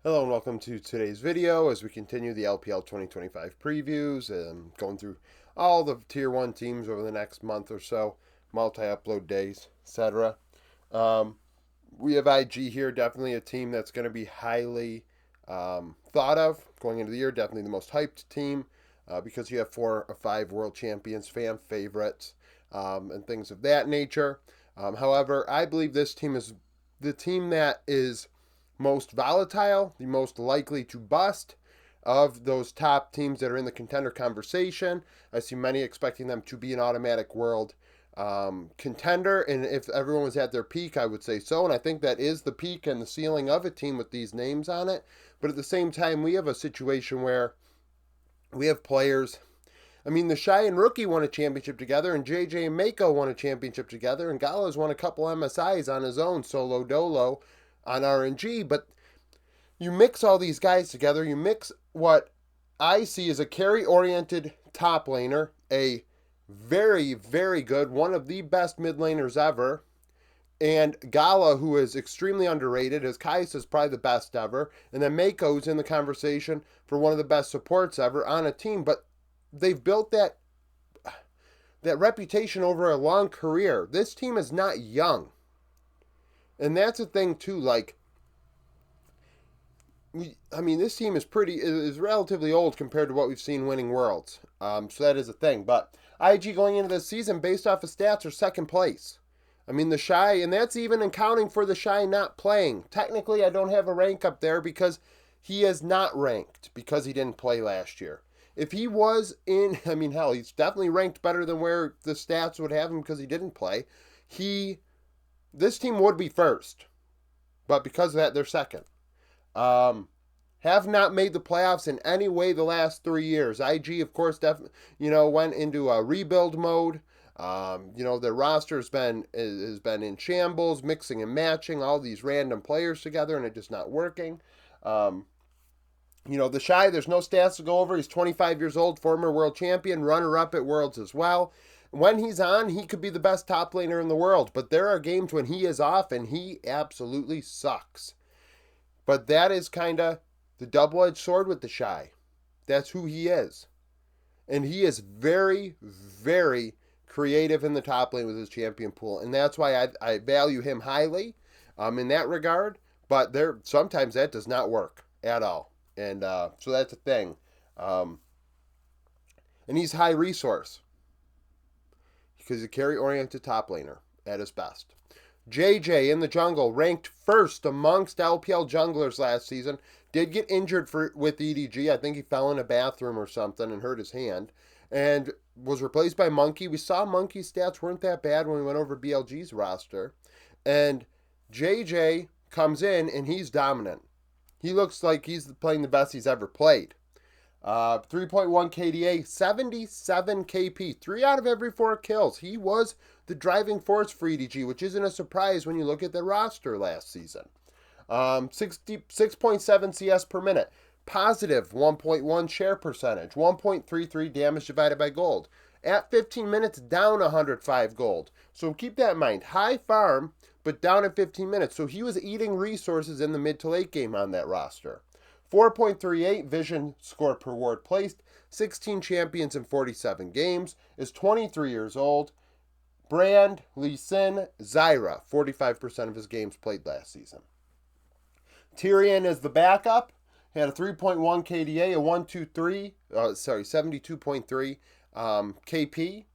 Hello and welcome to today's video as we continue the LPL 2025 previews and going through all the tier 1 teams over the next month or so, multi-upload days, etc. Um, we have IG here, definitely a team that's going to be highly thought of going into the year, definitely the most hyped team because you have 4 or 5 world champions, fan favorites, and things of that nature. However, I believe this team is the team that is most volatile, the most likely to bust of those top teams that are in the contender conversation. I see many expecting them to be an automatic world contender, and if everyone was at their peak, I would say so. And I think that is the peak and the ceiling of a team with these names on it. But at the same time, we have a situation where we have players. I mean, the Shy and Rookie won a championship together, and JJ and Mako won a championship together, and Gala's won a couple MSIs on his own, solo dolo, on RNG. But you mix all these guys together, you mix what I see as a carry-oriented top laner, a very, very good, one of the best mid laners ever, and Gala, who is extremely underrated, as Kais is probably the best ever, and then Mako's in the conversation for one of the best supports ever on a team. But they've built that reputation over a long career. This team is not young, and that's a thing too. Like, this team is relatively old compared to what we've seen winning worlds. So that is a thing. But IG going into this season, based off of stats, are second place. I mean, the Shy, and that's even accounting for the Shy not playing. Technically, I don't have a rank up there because he is not ranked because he didn't play last year. If he was in, hell, he's definitely ranked better than where the stats would have him because he didn't play. This team would be first, but because of that, they're second. Have not made the playoffs in any way the last 3 years. IG, of course, definitely, went into a rebuild mode. Their roster has been in shambles, mixing and matching all these random players together, and it just not working. The Shy, there's no stats to go over. He's 25 years old, former world champion, runner-up at Worlds as well. When he's on, he could be the best top laner in the world, but there are games when he is off, and he absolutely sucks. But that is kind of the double-edged sword with the Shy. That's who he is. And he is very, very creative in the top lane with his champion pool. And that's why I value him highly in that regard. But sometimes that does not work at all. And so that's a thing. And he's high resource because he's a carry-oriented top laner at his best. JJ in the jungle, ranked first amongst LPL junglers last season, did get injured with EDG. I think he fell in a bathroom or something and hurt his hand, and was replaced by Monkey. We saw Monkey's stats weren't that bad when we went over BLG's roster, and JJ comes in and he's dominant. He looks like he's playing the best he's ever played. 3.1 KDA, 77 KP, 3 out of every 4 kills. He was the driving force for EDG, which isn't a surprise when you look at the roster last season. 6.7 CS per minute, positive 1.1 share percentage, 1.33 damage divided by gold. At 15 minutes, down 105 gold. So keep that in mind. High farm, but down at 15 minutes. So he was eating resources in the mid to late game on that roster. 4.38 vision score per ward placed, 16 champions in 47 games, is 23 years old. Brand, Lee Sin, Zyra, 45% of his games played last season. Tyrion is the backup, had a 3.1 KDA, a 72.3 KP,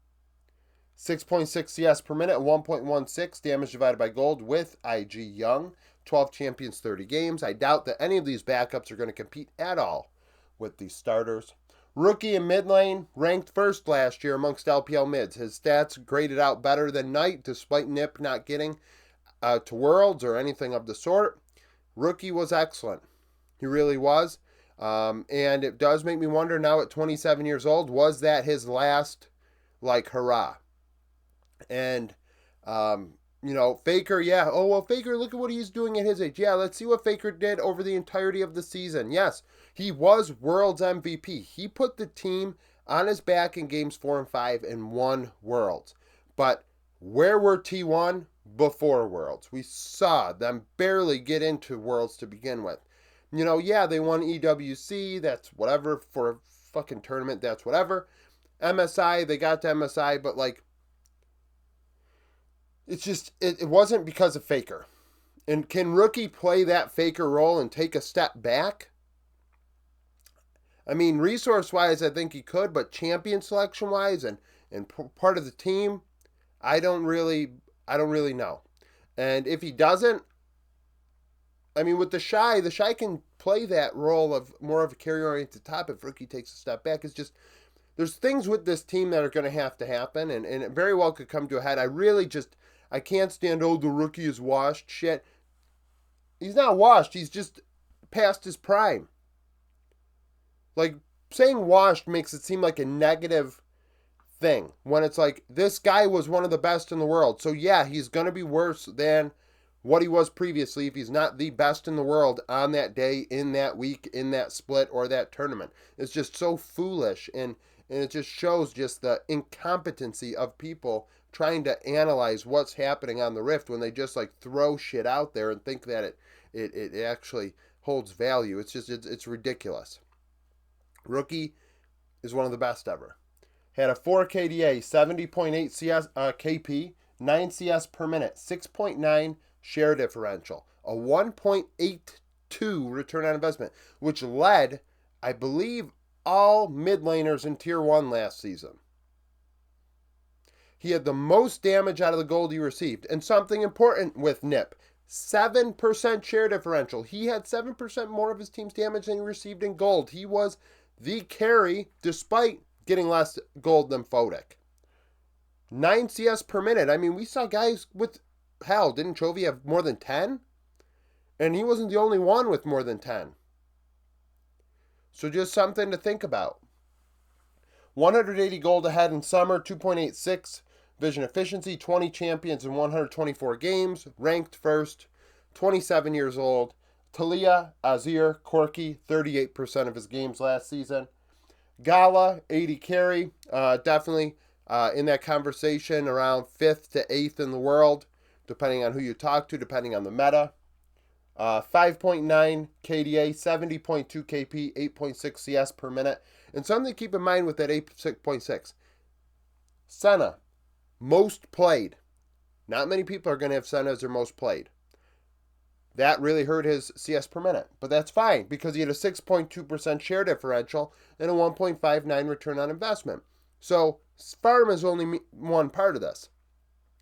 6.6 CS per minute, 1.16 damage divided by gold with IG Young. 12 champions, 30 games. I doubt that any of these backups are going to compete at all with these starters. Rookie in mid lane, ranked first last year amongst LPL mids. His stats graded out better than Knight, despite Nip not getting to Worlds or anything of the sort. Rookie was excellent. He really was. And it does make me wonder now at 27 years old, was that his last, hurrah? And, Faker, yeah. Oh, well, Faker, look at what he's doing at his age. Yeah, let's see what Faker did over the entirety of the season. Yes, he was World's MVP. He put the team on his back in games 4 and 5 and won Worlds. But where were T1 before Worlds? We saw them barely get into Worlds to begin with. Yeah, they won EWC. That's whatever for a fucking tournament. That's whatever. MSI, they got to MSI, but like, it's just it wasn't because of Faker. And can Rookie play that Faker role and take a step back? I mean, resource wise, I think he could, but champion selection wise and part of the team, I don't really know. And if he doesn't, I mean, with the Shy can play that role of more of a carry oriented top if Rookie takes a step back. It's just there's things with this team that are going to happen, and it very well could come to a head. I can't stand, the Rookie is washed shit. He's not washed. He's just past his prime. Like, saying washed makes it seem like a negative thing when it's like, this guy was one of the best in the world. So yeah, he's going to be worse than what he was previously if he's not the best in the world on that day, in that week, in that split, or that tournament. It's just so foolish, and it just shows just the incompetency of people trying to analyze what's happening on the Rift when they just like throw shit out there and think that it actually holds value. It's ridiculous. Rookie is one of the best ever. Had a 4 KDA, 70.8 CS KP, 9 CS per minute, 6.9 share differential, a 1.82 return on investment, which led, I believe, all mid laners in Tier 1 last season. He had the most damage out of the gold he received. And something important with Nip, 7% share differential. He had 7% more of his team's damage than he received in gold. He was the carry despite getting less gold than Fodic. 9 CS per minute. I mean, we saw guys with, hell, didn't Chovy have more than 10? And he wasn't the only one with more than 10. So just something to think about. 180 gold ahead in summer, 2.86 vision efficiency, 20 champions in 124 games, ranked first, 27 years old. Talia, Azir, Corki, 38% of his games last season. Gala, 80 carry, definitely in that conversation around 5th to 8th in the world, depending on who you talk to, depending on the meta. 5.9 KDA, 70.2 KP, 8.6 CS per minute. And something to keep in mind with that 8.6. Senna, most played. Not many people are going to have Senna as their most played. That really hurt his CS per minute. But that's fine because he had a 6.2% share differential and a 1.59 return on investment. So farm is only one part of this.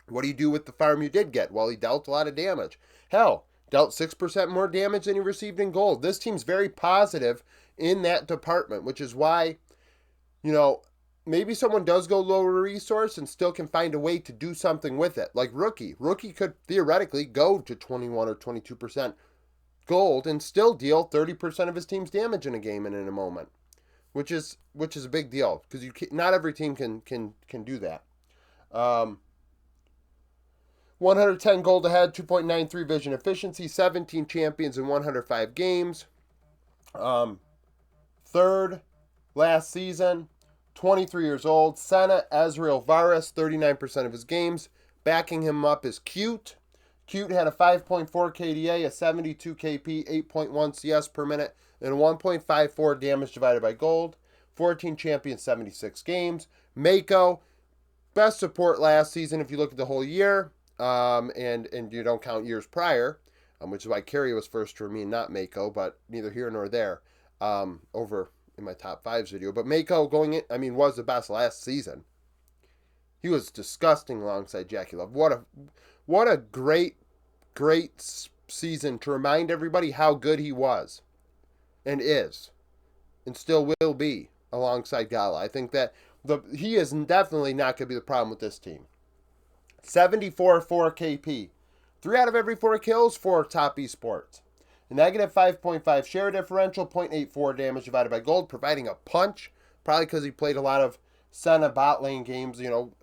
What do you do with the farm you did get? Well, he dealt a lot of damage. Hell, dealt 6% more damage than he received in gold. This team's very positive in that department, which is why, maybe someone does go lower resource and still can find a way to do something with it. Like Rookie. Rookie could theoretically go to 21 or 22% gold and still deal 30% of his team's damage in a game and in a moment, which is a big deal because not every team can do that. 110 gold ahead, 2.93 vision efficiency, 17 champions in 105 games. Third last season, 23 years old. Senna, Ezreal, Varus, 39% of his games. Backing him up is Cute. Cute had a 5.4 KDA, a 72 KP, 8.1 CS per minute, and a 1.54 damage divided by gold. 14 champions, 76 games. Mako, best support last season if you look at the whole year, and you don't count years prior, which is why Carry was first for me and not Mako, but neither here nor there, over in my top 5s video. But Mako was the best last season. He was disgusting alongside Jackie Love. What a great season to remind everybody how good he was and is and still will be alongside Gala. I think that he is definitely not going to be the problem with this team. 74 4 KP. 3 out of every 4 kills for top esports. A negative 5.5 share differential, 0.84 damage divided by gold, providing a punch. Probably because he played a lot of Senna bot lane games,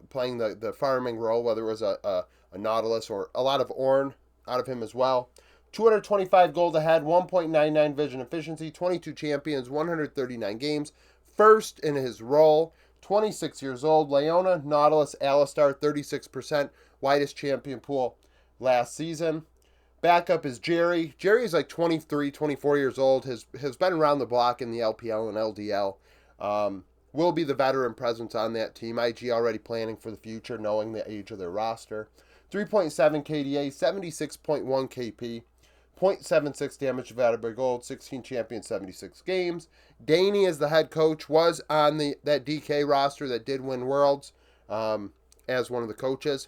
playing the farming role, whether it was a Nautilus or a lot of Ornn out of him as well. 225 gold ahead, 1.99 vision efficiency, 22 champions, 139 games. First in his role, 26 years old. Leona, Nautilus, Alistar, 36%, widest champion pool last season. Backup is Jerry. Jerry is like 23, 24 years old. Has been around the block in the LPL and LDL. Will be the veteran presence on that team. IG already planning for the future, knowing the age of their roster. 3.7 KDA, 76.1 KP, 0.76 damage divided by gold, 16 champions, 76 games. Daney is the head coach, was on that DK roster that did win Worlds as one of the coaches.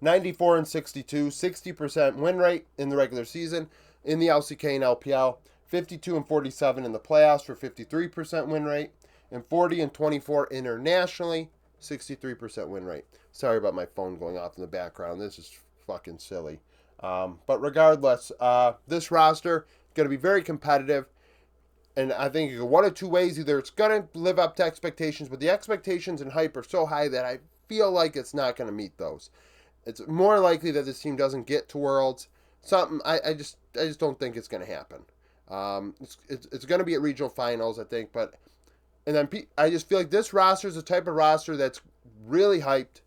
94 and 62, 60% win rate in the regular season in the LCK and LPL. 52 and 47 in the playoffs for 53% win rate. And 40 and 24 internationally, 63% win rate. Sorry about my phone going off in the background. This is fucking silly. But regardless, this roster is going to be very competitive. And I think one of two ways. Either it's going to live up to expectations, but the expectations and hype are so high that I feel like it's not going to meet those. It's more likely that this team doesn't get to Worlds. I just don't think it's going to happen. It's going to be at regional finals, I think. And then I just feel like this roster is the type of roster that's really hyped,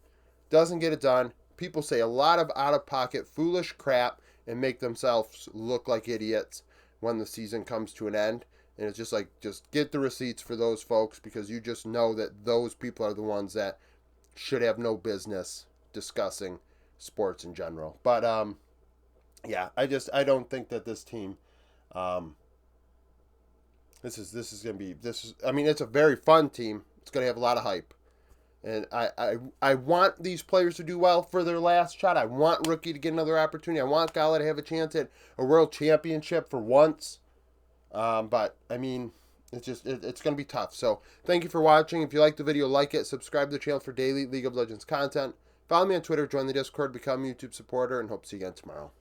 doesn't get it done. People say a lot of out-of-pocket, foolish crap and make themselves look like idiots when the season comes to an end. And it's just like, just get the receipts for those folks, because you just know that those people are the ones that should have no business discussing sports in general. But yeah, I don't think that this team this is gonna be I mean, it's a very fun team. It's gonna have a lot of hype. And I want these players to do well for their last shot. I want Rookie to get another opportunity. I want Gala to have a chance at a world championship for once. But I mean, it's going to be tough. So thank you for watching. If you like the video, like it. Subscribe to the channel for daily League of Legends content. Follow me on Twitter. Join the Discord. Become a YouTube supporter. And hope to see you again tomorrow.